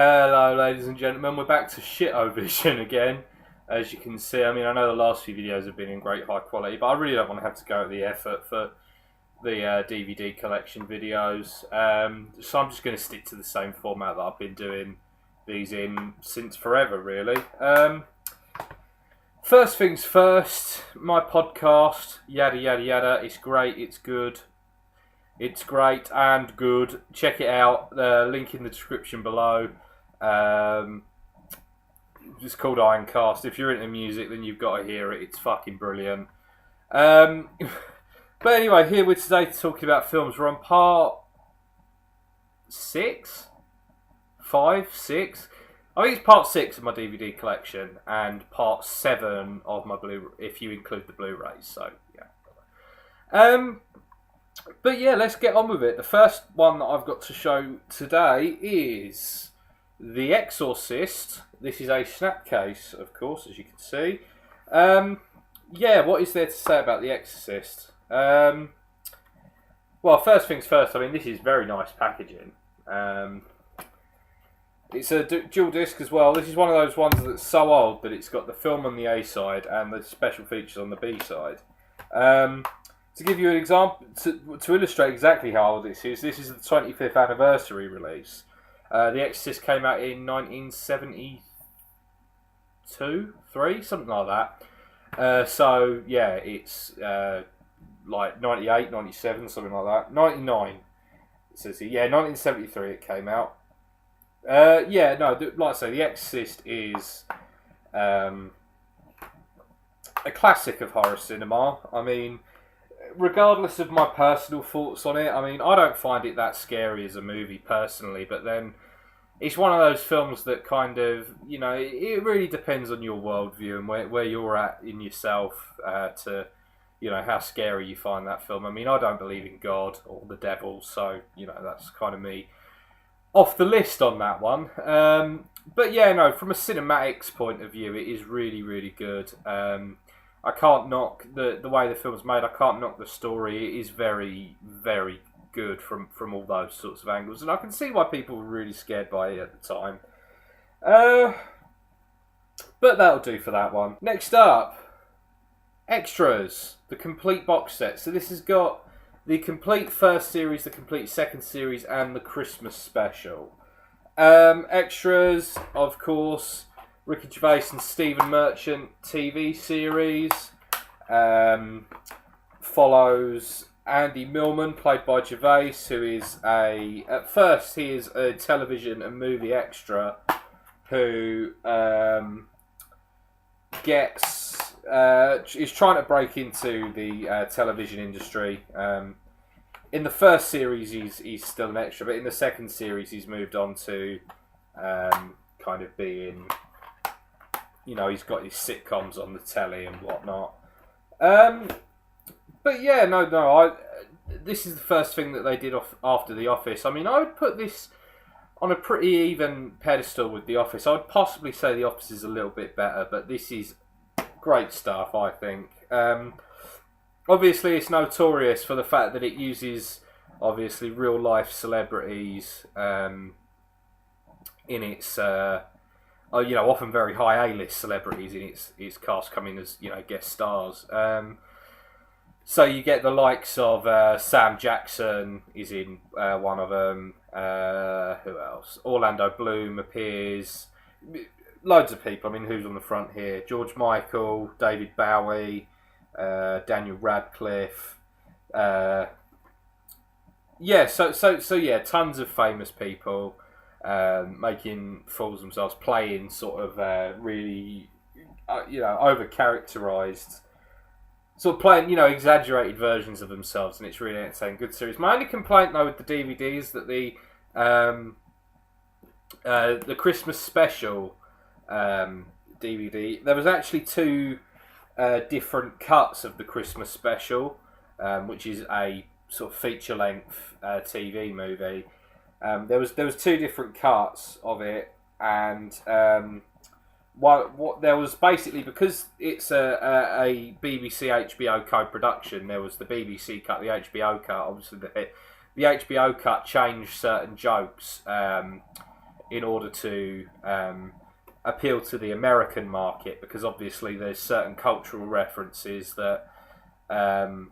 Hello ladies and gentlemen, we're back to Shit-O-Vision again. As you can see, I know the last few videos have been in great high quality, but I really don't want to have to go to the effort for the DVD collection videos. So I'm just going to stick to the same format that I've been doing these in since forever, really. First things first, my podcast, yada yada yada, it's great, it's good. It's great and good. Check it out. The link in the description below. It's called Ironcast. If you're into music, then you've got to hear it. It's fucking brilliant. But anyway, here we're today talking about films. We're on part 6? 5? 6? I think it's part 6 of my DVD collection and part 7 of my Blu-ray, if you include the Blu-rays. So, yeah. But yeah, let's get on with it. The first one that I've got to show today is The Exorcist. This is a snapcase, of course, as you can see. Yeah, what is there to say about The Exorcist? Well, first things first, this is very nice packaging. It's a dual disc as well. This is one of those ones that's so old that it's got the film on the A side and the special features on the B side. To give you an example, to illustrate exactly how old this is the 25th anniversary release. The Exorcist came out in 1972, 3, something like that. So, yeah, it's like 98, 97, something like that. 99, it says here. Yeah, 1973 it came out. Yeah, no, like I say, The Exorcist is a classic of horror cinema. Regardless of my personal thoughts on it, I don't find it that scary as a movie personally, but then it's one of those films that kind of, it really depends on your worldview and where you're at in yourself to, how scary you find that film. I don't believe in God or the devil, so, that's kind of me off the list on that one. But yeah, no, from a cinematics point of view, it is really, really good. I can't knock the way the film's made. I can't knock the story. It is very, very good from all those sorts of angles. And I can see why people were really scared by it at the time. But that'll do for that one. Next up, Extras, the complete box set. So this has got the complete first series, the complete second series, and the Christmas special. Extras, of course, Ricky Gervais and Stephen Merchant TV series. Follows Andy Millman, played by Gervais, who is at first he is a television and movie extra who is trying to break into the television industry. In the first series he's still an extra, but in the second series he's moved on to kind of being, he's got his sitcoms on the telly and whatnot. But yeah, no, this is the first thing that they did after The Office. I would put this on a pretty even pedestal with The Office. I would possibly say The Office is a little bit better, but this is great stuff, I think. Obviously, it's notorious for the fact that it uses, obviously, real-life celebrities in its... often very high A-list celebrities in its cast coming as, guest stars. So you get the likes of Sam Jackson is in one of them. Who else? Orlando Bloom appears. Loads of people. Who's on the front here? George Michael, David Bowie, Daniel Radcliffe. So yeah, tons of famous people. Making fools of themselves, playing sort of really, over-characterised, sort of playing, exaggerated versions of themselves, and it's really entertaining. Good series. My only complaint, though, with the DVD is that the Christmas special DVD, there was actually 2 different cuts of the Christmas special, which is a sort of feature-length TV movie. There was 2 different cuts of it, and what there was basically, because it's a BBC HBO co-production, there was the BBC cut, the HBO cut. Obviously, the HBO cut changed certain jokes in order to appeal to the American market, because obviously there's certain cultural references that an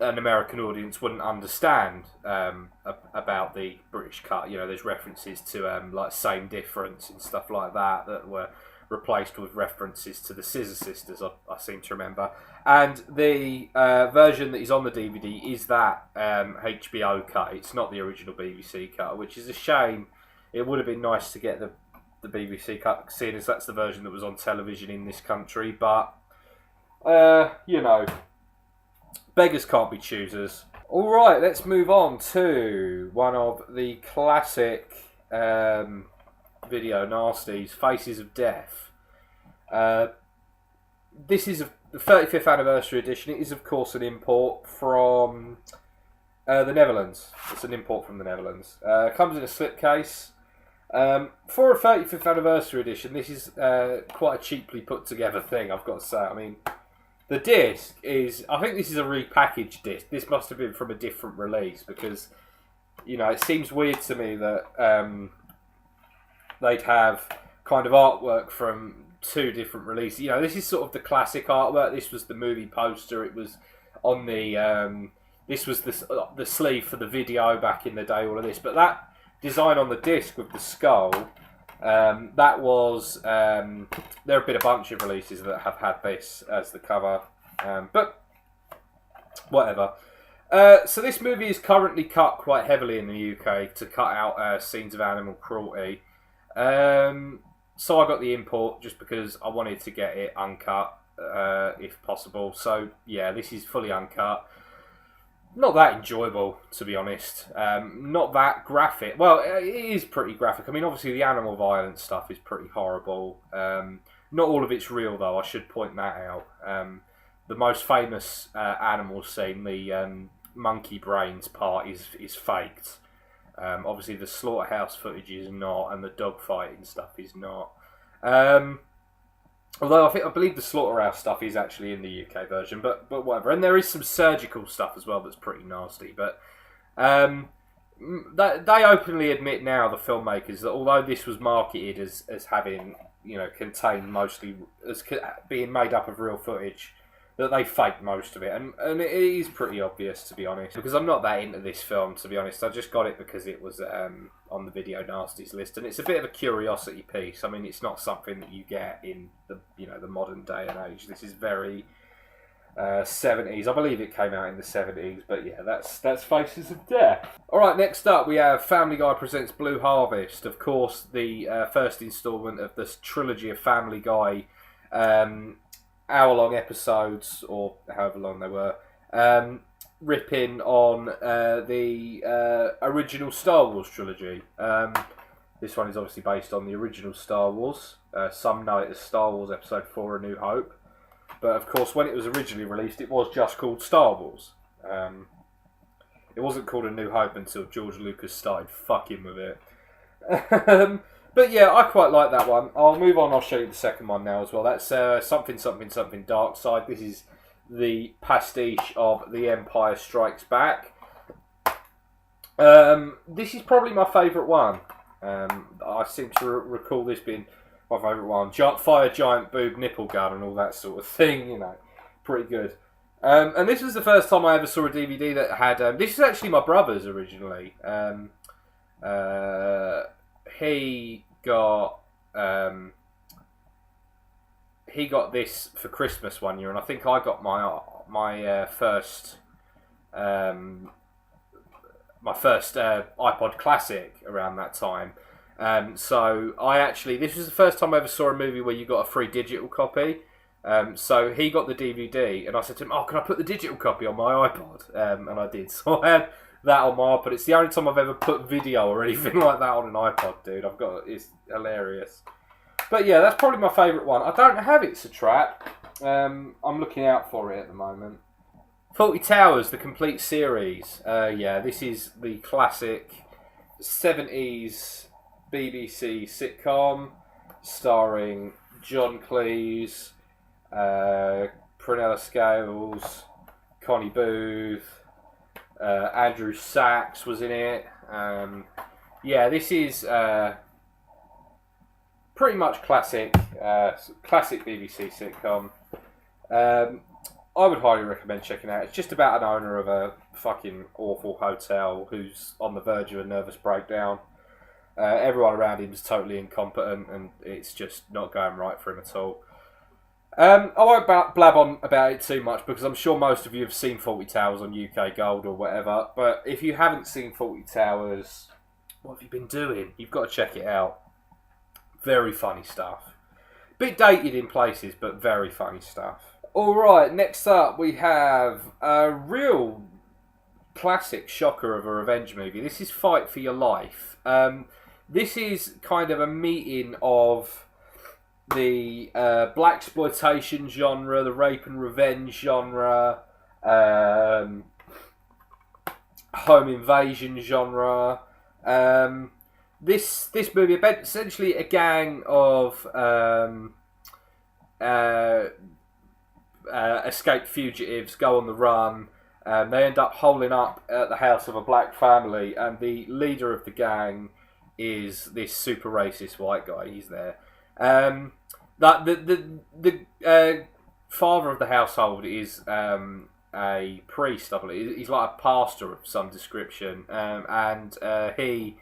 American audience wouldn't understand about the British cut. You know, there's references to like Same Difference and stuff like that that were replaced with references to the Scissor Sisters, I seem to remember. And the version that is on the DVD is that HBO cut. It's not the original BBC cut, which is a shame. It would have been nice to get the BBC cut, seeing as that's the version that was on television in this country. But, you know, beggars can't be choosers. Alright, let's move on to one of the classic video nasties, Faces of Death. This is the 35th anniversary edition. It is, of course, an import from the Netherlands. It's an import from the Netherlands. Comes in a slipcase. For a 35th anniversary edition, this is quite a cheaply put together thing, I've got to say. I mean, the disc is, I think this is a repackaged disc. This must have been from a different release, because, you know, it seems weird to me that they'd have kind of artwork from two different releases. You know, this is sort of the classic artwork. This was the movie poster. It was on the this was the sleeve for the video back in the day, all of this. But that design on the disc with the skull, that was there have been a bunch of releases that have had this as the cover, but whatever. So this movie is currently cut quite heavily in the UK to cut out scenes of animal cruelty. So I got the import just because I wanted to get it uncut, if possible. So yeah, this is fully uncut. Not that enjoyable, to be honest. Not that graphic. Well, it is pretty graphic. I mean, obviously the animal violence stuff is pretty horrible. Not all of it's real, though. I should point that out. The most famous animal scene, the monkey brains part, is faked. Obviously, the slaughterhouse footage is not, and the dog fighting stuff is not. Although I believe the slaughterhouse stuff is actually in the UK version, but whatever. And there is some surgical stuff as well that's pretty nasty. But they openly admit now, the filmmakers, that although this was marketed as having, you know, contained mostly as being made up of real footage, that they faked most of it, and it is pretty obvious, to be honest, because I'm not that into this film, to be honest. I just got it because it was on the Video Nasties list, and it's a bit of a curiosity piece. I mean, it's not something that you get in the, you know, the modern day and age. This is very 70s. I believe it came out in the 70s, but yeah, that's Faces of Death. All right, next up we have Family Guy Presents Blue Harvest. Of course, the first instalment of this trilogy of Family Guy hour-long episodes, or however long they were, ripping on the original Star Wars trilogy. This one is obviously based on the original Star Wars. Some know it as Star Wars Episode 4, A New Hope. But of course, when it was originally released, it was just called Star Wars. It wasn't called A New Hope until George Lucas started fucking with it. But yeah, I quite like that one. I'll move on, I'll show you the second one now as well. That's something Dark Side. This is the pastiche of The Empire Strikes Back. This is probably my favourite one. I seem to recall this being my favourite one. Fire giant boob nipple gun and all that sort of thing, you know. Pretty good. And this was the first time I ever saw a DVD that had... this is actually my brother's originally. He got this for Christmas one year, and I think I got my first iPod Classic around that time. So this was the first time I ever saw a movie where you got a free digital copy. So he got the DVD, and I said to him, "Oh, can I put the digital copy on my iPod?" And I did. So I had that on my iPod. It's the only time I've ever put video or anything like that on an iPod, dude. It's hilarious. But yeah, that's probably my favourite one. I don't have It's a Trap. I'm looking out for it at the moment. Fawlty Towers, the complete series. Yeah, this is the classic 70s BBC sitcom starring John Cleese, Prunella Scales, Connie Booth, Andrew Sachs was in it. Yeah, this is pretty much classic BBC sitcom. I would highly recommend checking it out. It's just about an owner of a fucking awful hotel who's on the verge of a nervous breakdown. Everyone around him is totally incompetent, and it's just not going right for him at all. I won't blab on about it too much because I'm sure most of you have seen Fawlty Towers on UK Gold or whatever. But if you haven't seen Fawlty Towers, what have you been doing? You've got to check it out. Very funny stuff. Bit dated in places, but very funny stuff. Alright, next up we have a real classic shocker of a revenge movie. This is Fight for Your Life. This is kind of a meeting of the blaxploitation genre, the rape and revenge genre, home invasion genre. This movie, essentially a gang of escaped fugitives go on the run. They end up holing up at the house of a black family, and the leader of the gang is this super racist white guy. He's there. That the father of the household is a priest, I believe. He's like a pastor of some description, and he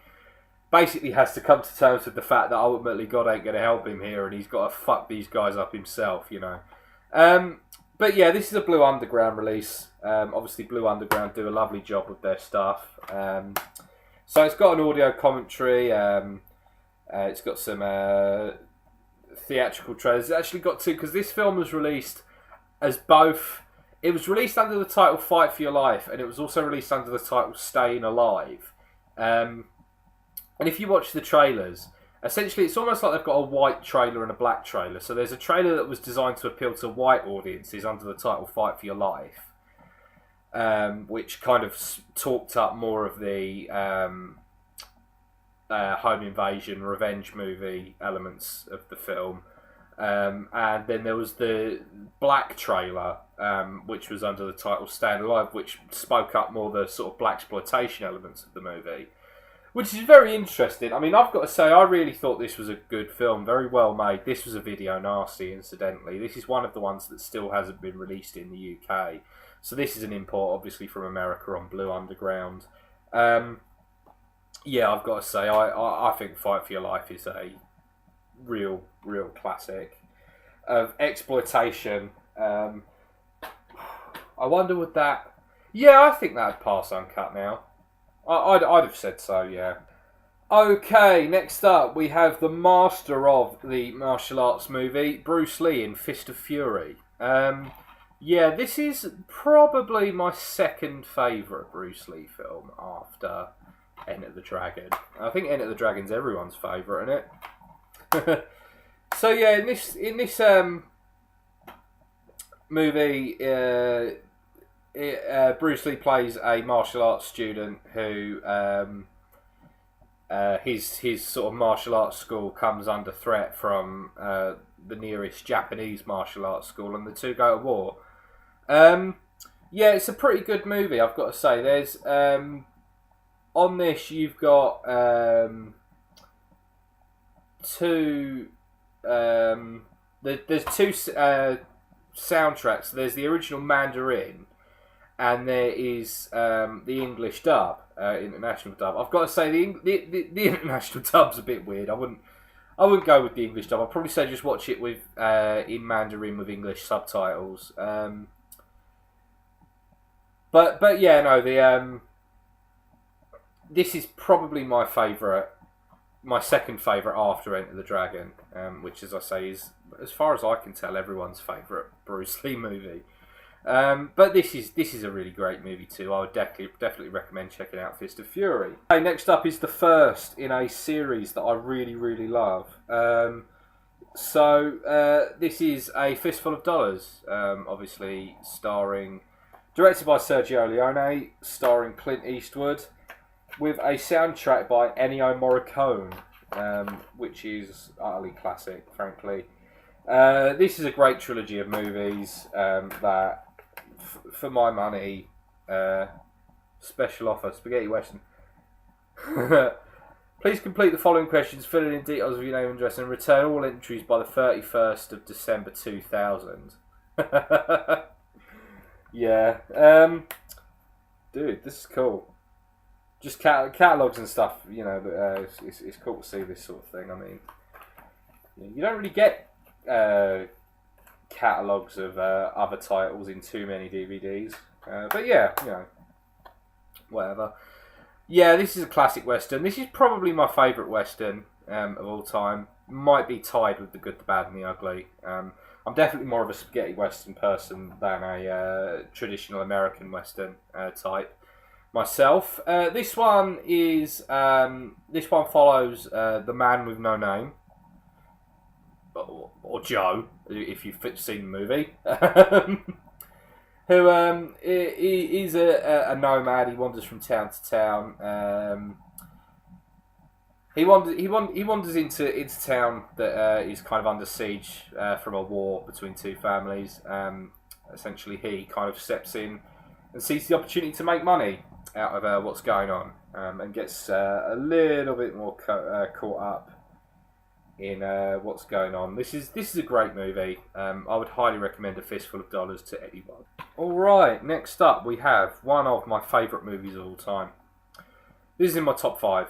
basically has to come to terms with the fact that ultimately God ain't going to help him here, and he's got to fuck these guys up himself, you know. But yeah, this is a Blue Underground release. Obviously, Blue Underground do a lovely job with their stuff. So it's got an audio commentary. It's got some theatrical trailers. It's actually got two, because this film was released as both. It was released under the title Fight for Your Life, and it was also released under the title Staying Alive. And if you watch the trailers, essentially it's almost like they've got a white trailer and a black trailer. So there's a trailer that was designed to appeal to white audiences under the title Fight for Your Life, which kind of talked up more of the home invasion, revenge movie elements of the film. And then there was the black trailer, which was under the title Stand Alive, which spoke up more the sort of blaxploitation elements of the movie, which is very interesting. I mean, I've got to say, I really thought this was a good film, very well made. This was a video nasty, incidentally. This is one of the ones that still hasn't been released in the UK. So this is an import, obviously, from America on Blue Underground. Yeah, I've got to say, I think Fight for Your Life is a real classic of exploitation. I wonder would that... Yeah, I think that'd pass uncut now. I'd have said so, yeah. Okay, next up we have the master of the martial arts movie, Bruce Lee in Fist of Fury. Yeah, this is probably my second favourite Bruce Lee film after Enter the Dragon. I think Enter the Dragon's everyone's favourite, isn't it? So yeah, in this movie, Bruce Lee plays a martial arts student who his sort of martial arts school comes under threat from the nearest Japanese martial arts school, and the two go to war. Yeah, it's a pretty good movie, I've got to say. There's on this you've got two. There's two soundtracks. There's the original Mandarin, and there is the English dub, international dub. I've got to say the international dub's a bit weird. I wouldn't go with the English dub. I'd probably say just watch it with in Mandarin with English subtitles. But yeah, no, this is probably my second favourite after Enter the Dragon, which, as I say, is, as far as I can tell, everyone's favourite Bruce Lee movie. But this is a really great movie too. I would definitely recommend checking out Fist of Fury. Okay, next up is the first in a series that I really love. This is a Fistful of Dollars, obviously directed by Sergio Leone, starring Clint Eastwood, with a soundtrack by Ennio Morricone, which is utterly classic, frankly. This is a great trilogy of movies that, for my money, special offer, spaghetti western. Please complete the following questions, fill in details of your name and address, and return all entries by the 31st of December 2000. Yeah. Dude, this is cool. Just catalogues and stuff, you know, it's cool to see this sort of thing. I mean, you don't really get catalogues of other titles in too many DVDs. But yeah, you know, whatever. Yeah, this is a classic Western. This is probably my favourite Western of all time. Might be tied with The Good, the Bad and the Ugly. I'm definitely more of a spaghetti Western person than a traditional American Western type myself. This one follows the man with no name, or Joe, if you've seen the movie. Who is a nomad. He wanders from town to town. He wanders into town that is kind of under siege from a war between two families. Essentially, he kind of steps in and sees the opportunity to make money out of what's going on, and gets a little bit more caught up in what's going on. This is a great movie. I would highly recommend A Fistful of Dollars to anyone. Alright, next up we have one of my favourite movies of all time. This is in my top 5.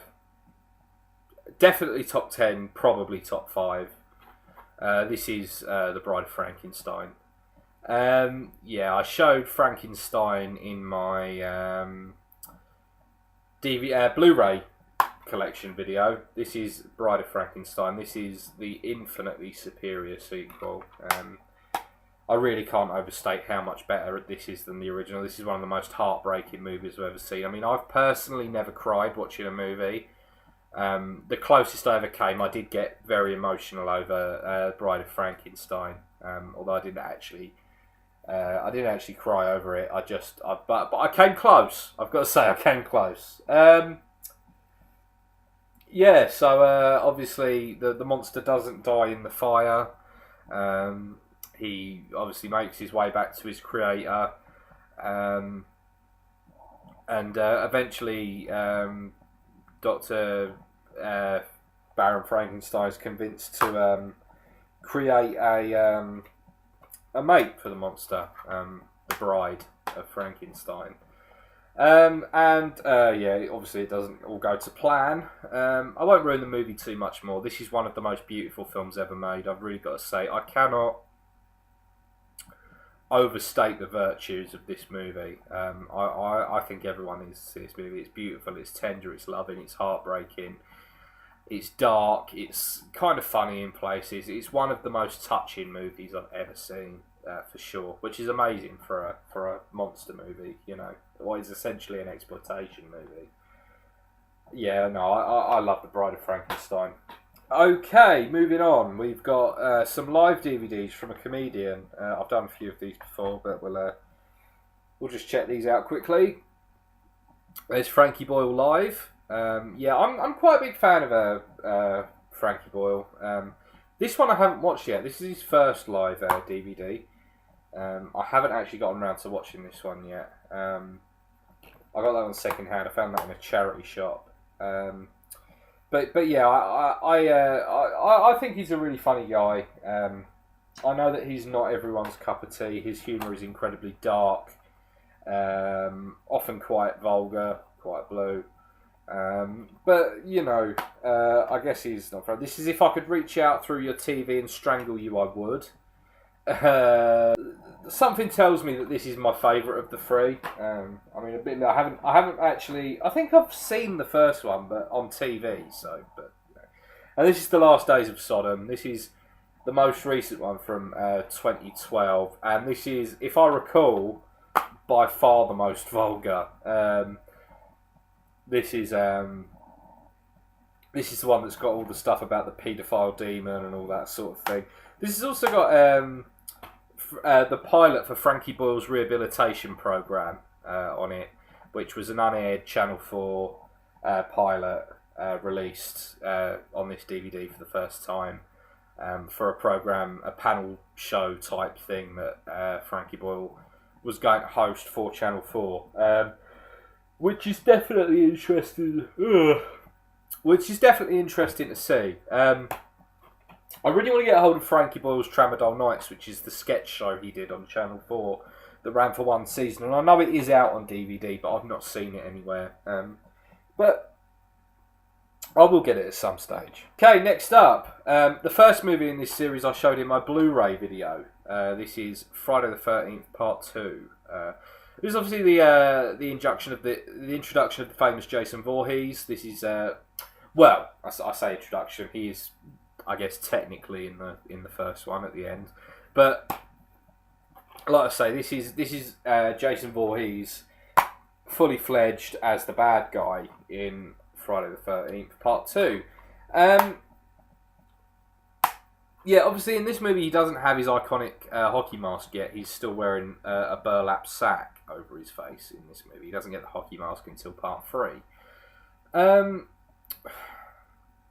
Definitely top 10, probably top 5. This is The Bride of Frankenstein. Yeah, I showed Frankenstein in my Blu-ray collection video. This is Bride of Frankenstein. This is the infinitely superior sequel. I really can't overstate how much better this is than the original. This is one of the most heartbreaking movies I've ever seen. I mean, I've personally never cried watching a movie. The closest I ever came, I did get very emotional over Bride of Frankenstein. Although I didn't actually cry over it. But I came close. I've got to say, I came close. Yeah, so obviously the monster doesn't die in the fire. He obviously makes his way back to his creator, and eventually Dr. Baron Frankenstein is convinced to create a mate for the monster, the bride of Frankenstein. Yeah, obviously it doesn't all go to plan. I won't ruin the movie too much more. This is one of the most beautiful films ever made. I've really got to say, I cannot overstate the virtues of this movie. I think everyone needs to see this movie. It's beautiful, it's tender, it's loving, it's heartbreaking, it's dark, it's kind of funny in places. It's one of the most touching movies I've ever seen, for sure, which is amazing for a monster movie, you know, what is essentially an exploitation movie. Yeah, no, I love The Bride of Frankenstein. Okay, moving on. We've got some live DVDs from a comedian. I've done a few of these before, but we'll just check these out quickly. There's Frankie Boyle live. Yeah, I'm quite a big fan of Frankie Boyle. This one I haven't watched yet. This is his first live DVD. I haven't actually gotten around to watching this one yet. I got that on second hand. I found that in a charity shop. But yeah, I think he's a really funny guy. I know that he's not everyone's cup of tea. His humour is incredibly dark, often quite vulgar, quite blue. But you know, I guess he's not for this. Is if I could reach out through your TV and strangle you, I would. Something tells me that this is my favourite of the three. I mean, I haven't actually. I think I've seen the first one, but on TV. So, but you know. And this is The Last Days of Sodom. This is the most recent one from 2012, and this is, if I recall, by far the most vulgar. This is the one that's got all the stuff about the paedophile demon and all that sort of thing. This has also got the pilot for Frankie Boyle's rehabilitation program on it, which was an unaired Channel 4 pilot released on this DVD for the first time for a program, a panel show type thing that Frankie Boyle was going to host for Channel 4. Which is definitely interesting. which is definitely interesting to see. I really want to get a hold of Frankie Boyle's Tramadol Nights, which is the sketch show he did on Channel 4 that ran for one season. And I know it is out on DVD, but I've not seen it anywhere. But I will get it at some stage. Okay, next up. The first movie in this series I showed in my Blu-ray video. This is Friday the 13th Part 2. This is obviously the introduction of the famous Jason Voorhees. This is well, I say introduction. He is, I guess, technically in the first one at the end, but like I say, this is Jason Voorhees fully fledged as the bad guy in Friday the 13th Part 2. Yeah, obviously in this movie he doesn't have his iconic hockey mask yet. He's still wearing a burlap sack over his face in this movie. He doesn't get the hockey mask until Part 3.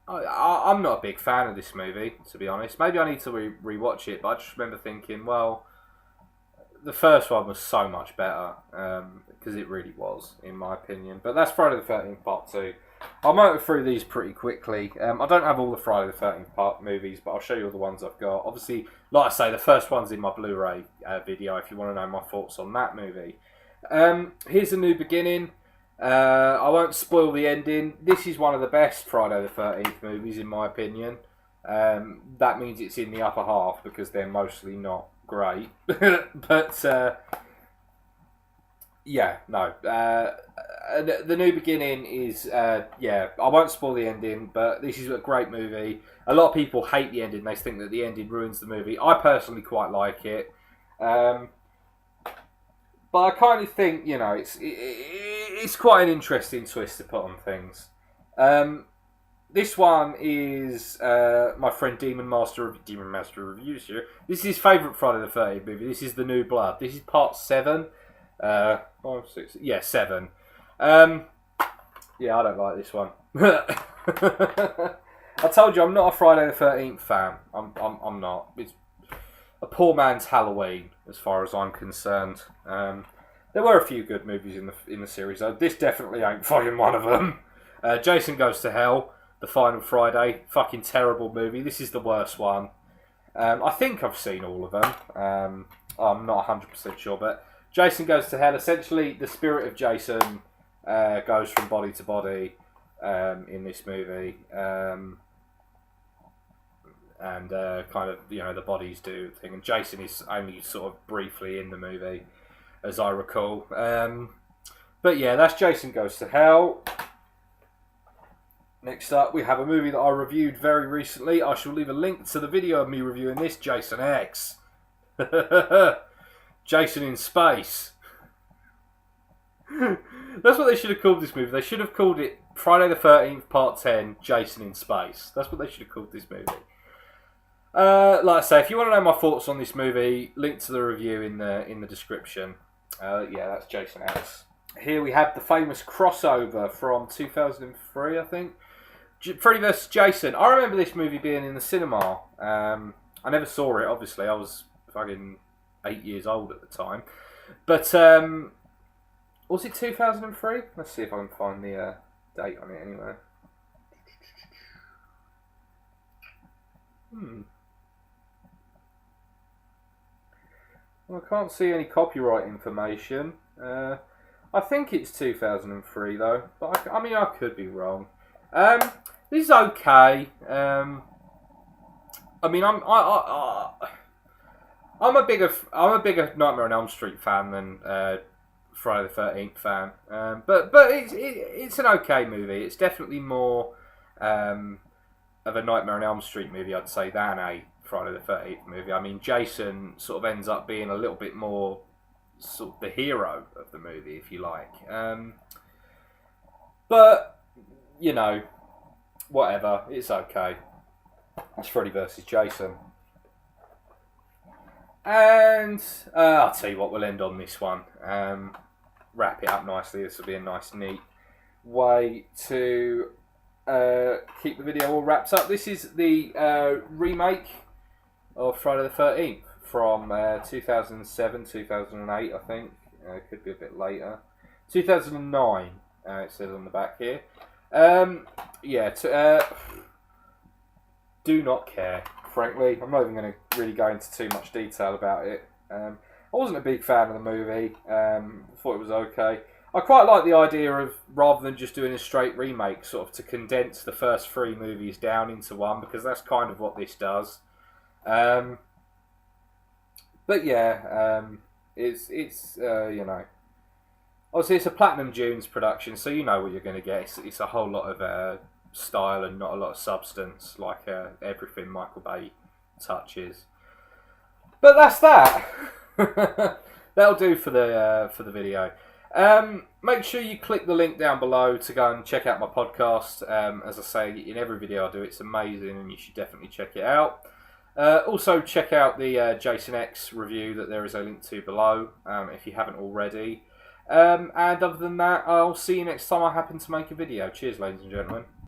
I'm not a big fan of this movie, to be honest. Maybe I need to rewatch it, but I just remember thinking, well, the first one was so much better, because it really was, in my opinion. But that's Friday the 13th Part 2. I'll motor through these pretty quickly. I don't have all the Friday the 13th Part movies, but I'll show you all the ones I've got. Obviously, like I say, the first one's in my Blu-ray video if you want to know my thoughts on that movie. Here's A New Beginning. I won't spoil the ending. This is one of the best Friday the 13th movies, in my opinion. That means it's in the upper half, because they're mostly not great. But, yeah, no. The New Beginning is, yeah, I won't spoil the ending, but this is a great movie. A lot of people hate the ending. They think that the ending ruins the movie. I personally quite like it. But I kind of think, you know, it's quite an interesting twist to put on things. This one is my friend Demon Master Reviews here. This is his favourite Friday the 13th movie. This is The New Blood. This is Part 7. 5, 6, yeah, 7. Yeah, I don't like this one. I told you I'm not a Friday the 13th fan. I'm not. It's a poor man's Halloween, as far as I'm concerned. There were a few good movies in the series, though. This definitely ain't fucking one of them. Jason Goes to Hell, the final Friday, fucking terrible movie. This is the worst one. I think I've seen all of them. I'm not 100% sure, but Jason Goes to Hell. Essentially, the spirit of Jason goes from body to body in this movie. And kind of, you know, the bodies do thing, and Jason is only sort of briefly in the movie, as I recall. But yeah, that's Jason Goes to Hell. Next up, we have a movie that I reviewed very recently. I shall leave a link to the video of me reviewing this, Jason X. Jason in Space. That's what they should have called this movie. They should have called it Friday the 13th Part 10, Jason in Space. That's what they should have called this movie. Like I say, if you want to know my thoughts on this movie, link to the review in the description. Yeah, that's Jason X. Here we have the famous crossover from 2003, I think. Freddy vs. Jason. I remember this movie being in the cinema. I never saw it, obviously. I was fucking 8 years old at the time. But, was it 2003? Let's see if I can find the date on it anyway. Well, I can't see any copyright information. I think it's 2003 though, but I mean I could be wrong. This is okay. I mean I'm a bigger Nightmare on Elm Street fan than Friday the 13th fan. But it's an okay movie. It's definitely more of a Nightmare on Elm Street movie, I'd say, than a Friday the 13th movie. I mean, Jason sort of ends up being a little bit more sort of the hero of the movie, if you like. But, you know, whatever. It's okay. It's Freddy versus Jason. And I'll tell you what, we'll end on this one. Wrap it up nicely. This will be a nice, neat way to keep the video all wrapped up. This is the remake of Friday the 13th from 2007, 2008, I think. It could be a bit later. 2009, it says on the back here. Yeah, do not care, frankly. I'm not even going to really go into too much detail about it. I wasn't a big fan of the movie. Thought it was okay. I quite like the idea of, rather than just doing a straight remake, sort of to condense the first 3 movies down into one, because that's kind of what this does. But yeah, it's you know, obviously it's a Platinum Dunes production, so you know what you're going to get. It's a whole lot of style and not a lot of substance, like everything Michael Bay touches. But that's that. That'll do for the video. Make sure you click the link down below to go and check out my podcast. As I say in every video I do, it's amazing and you should definitely check it out. Also check out the Jason X review that there is a link to below if you haven't already. And other than that, I'll see you next time I happen to make a video. Cheers, ladies and gentlemen.